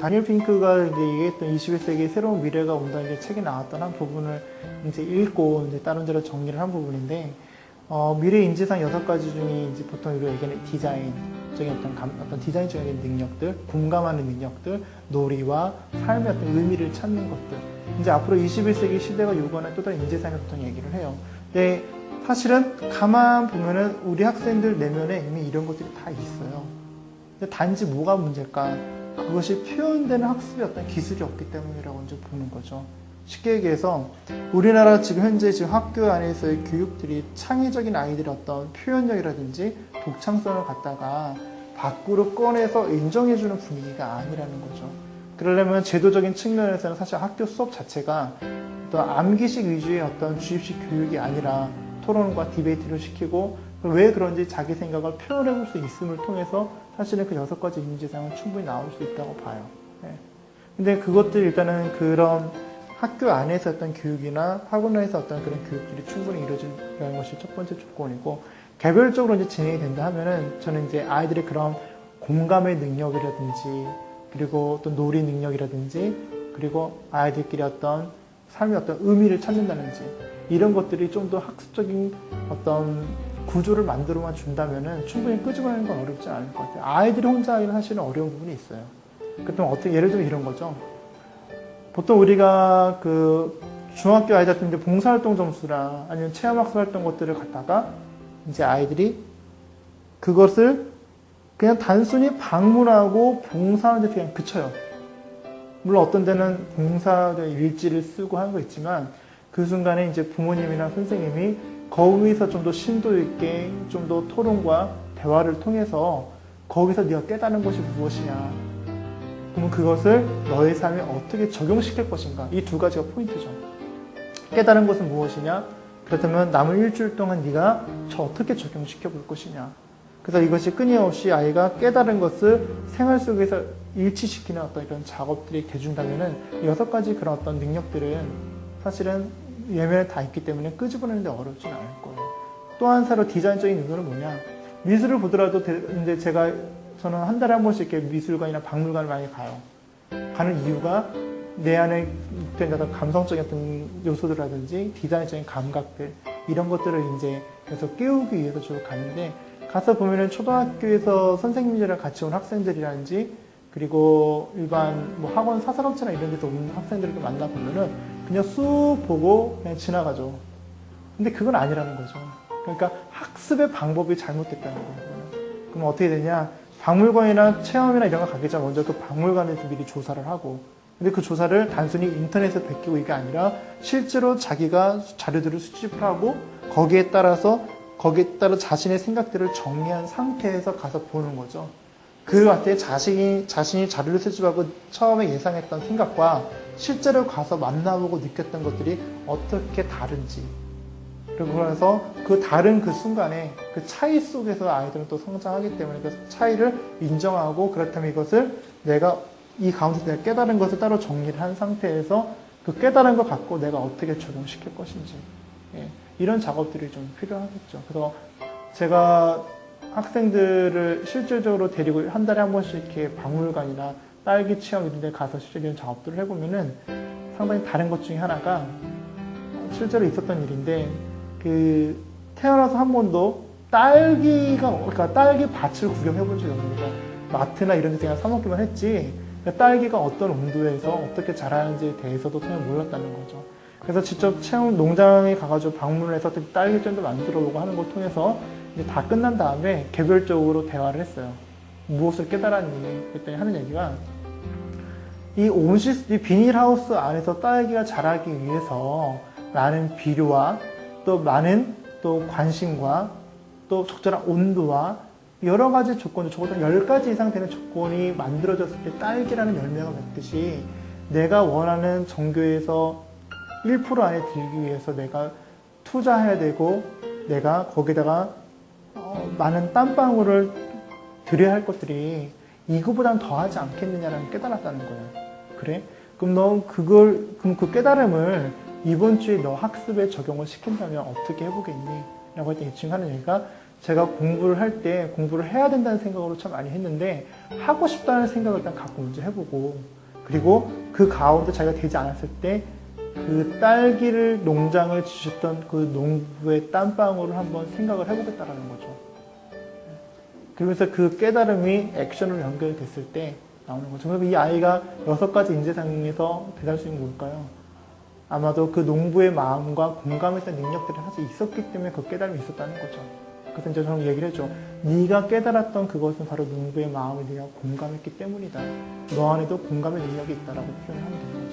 다니엘 핑크가 이제 얘기했던 21세기의 새로운 미래가 온다는 이제 책에 나왔던 한 부분을 이제 읽고 이제 다른 데로 정리를 한 부분인데, 미래 인지상 6가지 중에 이제 보통 우리에게는 디자인적인 어떤 디자인적인 능력들, 공감하는 능력들, 놀이와 삶의 어떤 의미를 찾는 것들. 이제 앞으로 21세기 시대가 요구하는 또 다른 인지상을 보통 얘기를 해요. 근데 사실은 가만 보면은 우리 학생들 내면에 이미 이런 것들이 다 있어요. 근데 단지 뭐가 문제일까? 그것이 표현되는 학습의 어떤 기술이 없기 때문이라고 이제 보는 거죠. 쉽게 얘기해서 우리나라 지금 현재 지금 학교 안에서의 교육들이 창의적인 아이들의 어떤 표현력이라든지 독창성을 갖다가 밖으로 꺼내서 인정해주는 분위기가 아니라는 거죠. 그러려면 제도적인 측면에서는 사실 학교 수업 자체가 어떤 암기식 위주의 어떤 주입식 교육이 아니라 토론과 디베이트를 시키고 왜 그런지 자기 생각을 표현해볼 수 있음을 통해서 사실은 그 6가지 인지상은 충분히 나올 수 있다고 봐요. 네. 근데 그것들 일단은 그런 학교 안에서 어떤 교육이나 학원에서 어떤 그런 교육들이 충분히 이루어지는 것이 첫 번째 조건이고, 개별적으로 이제 진행이 된다 하면은 저는 이제 아이들의 그런 공감의 능력이라든지 그리고 또 놀이 능력이라든지 그리고 아이들끼리 어떤 삶의 어떤 의미를 찾는다든지 이런 것들이 좀 더 학습적인 어떤 구조를 만들어만 준다면은 충분히 끄집어내는 건 어렵지 않을 것 같아요. 아이들이 혼자 하기는 사실은 어려운 부분이 있어요. 그럼 어떻게, 예를 들면 이런 거죠. 보통 우리가 그 중학교 아이들 같은 데 봉사활동 점수나 아니면 체험학습 활동 것들을 갖다가 이제 아이들이 그것을 그냥 단순히 방문하고 봉사하는 데 그냥 그쳐요. 물론 어떤 데는 봉사 일지를 쓰고 하는 거 있지만 그 순간에 이제 부모님이나 선생님이 거기서 좀 더 심도 있게 좀 더 토론과 대화를 통해서 거기서 네가 깨달은 것이 무엇이냐, 그러면 그것을 너의 삶에 어떻게 적용시킬 것인가, 이 2가지가 포인트죠. 깨달은 것은 무엇이냐, 그렇다면 남은 일주일 동안 네가 저 어떻게 적용시켜 볼 것이냐. 그래서 이것이 끊임없이 아이가 깨달은 것을 생활 속에서 일치시키는 어떤 이런 작업들이 돼준다면은 6가지 그런 어떤 능력들은 사실은 예면에 다 있기 때문에 끄집어내는데 어렵진 않을 거예요. 또 한 사로 디자인적인 요소는 뭐냐, 미술을 보더라도 이제 저는 한 달에 한 번씩 이렇게 미술관이나 박물관을 많이 가요. 가는 이유가 내 안에 있던 어떤 감성적인 어떤 요소들이라든지 디자인적인 감각들, 이런 것들을 이제 계속 깨우기 위해서 주로 가는데, 가서 보면은 초등학교에서 선생님들이랑 같이 온 학생들이라든지 그리고 일반 뭐 학원 사설업체나 이런 데서 온 학생들을 만나보면은 그냥 쑥 보고 그냥 지나가죠. 근데 그건 아니라는 거죠. 그러니까 학습의 방법이 잘못됐다는 거예요. 그럼 어떻게 되냐? 박물관이나 체험이나 이런 거 가기 전에 먼저 그 박물관에서 미리 조사를 하고, 근데 그 조사를 단순히 인터넷에서 베끼고 이게 아니라 실제로 자기가 자료들을 수집을 하고 거기에 따라 자신의 생각들을 정리한 상태에서 가서 보는 거죠. 그 같아 자신이 자료를 수집하고 처음에 예상했던 생각과 실제로 가서 만나보고 느꼈던 것들이 어떻게 다른지, 그리고 그래서 그 다른 그 순간에 그 차이 속에서 아이들은 또 성장하기 때문에 그 차이를 인정하고, 그렇다면 이것을 내가 이 가운데서 내가 깨달은 것을 따로 정리를 한 상태에서 그 깨달은 것 갖고 내가 어떻게 적용시킬 것인지, 이런 작업들이 좀 필요하겠죠. 그래서 제가 학생들을 실질적으로 데리고 한 달에 한 번씩 이렇게 박물관이나 딸기 체험 이런 데 가서 실제 이런 작업들을 해보면은 상당히 다른 것 중에 하나가, 실제로 있었던 일인데, 그 태어나서 한 번도 그러니까 딸기 밭을 구경해본 적이 없습니다. 마트나 이런 데 그냥 사 먹기만 했지, 딸기가 어떤 온도에서 어떻게 자라는지에 대해서도 전혀 몰랐다는 거죠. 그래서 직접 체험 농장에 가가지고 방문을 해서 딸기잼도 만들어보고 하는 걸 통해서 이제 다 끝난 다음에 개별적으로 대화를 했어요. 무엇을 깨달았니? 그랬더니 하는 얘기가, 이 비닐하우스 안에서 딸기가 자라기 위해서 많은 비료와 또 많은 또 관심과 또 적절한 온도와 여러 가지 조건들, 적어도 10가지 이상 되는 조건이 만들어졌을 때 딸기라는 열매가 맺듯이 내가 원하는 정교에서 1% 안에 들기 위해서 내가 투자해야 되고 내가 거기다가 많은 땀방울을 들여야 할 것들이 이거보다는 더하지 않겠느냐라는 깨달았다는 거예요. 그래? 그럼 그 깨달음을 이번 주에 너 학습에 적용을 시킨다면 어떻게 해보겠니? 라고 할 때 이 친구 하는 얘기가, 제가 공부를 할 때 공부를 해야 된다는 생각으로 참 많이 했는데 하고 싶다는 생각을 일단 갖고 먼저 해보고 그리고 그 가운데 자기가 되지 않았을 때 그 딸기를 농장을 지셨던 그 농부의 땀방울을 한번 생각을 해보겠다라는 거죠. 그러면서 그 깨달음이 액션으로 연결됐을 때 나오는 거죠. 그럼 이 아이가 6가지 인재상에서 대단할 수 있는 게 뭘까요? 아마도 그 농부의 마음과 공감했던 능력들이 사실 있었기 때문에 그 깨달음이 있었다는 거죠. 그래서 이제 저는 얘기를 했죠. 네가 깨달았던 그것은 바로 농부의 마음을 네가 공감했기 때문이다. 너 안에도 공감의 능력이 있다라고 표현하면 됩니다.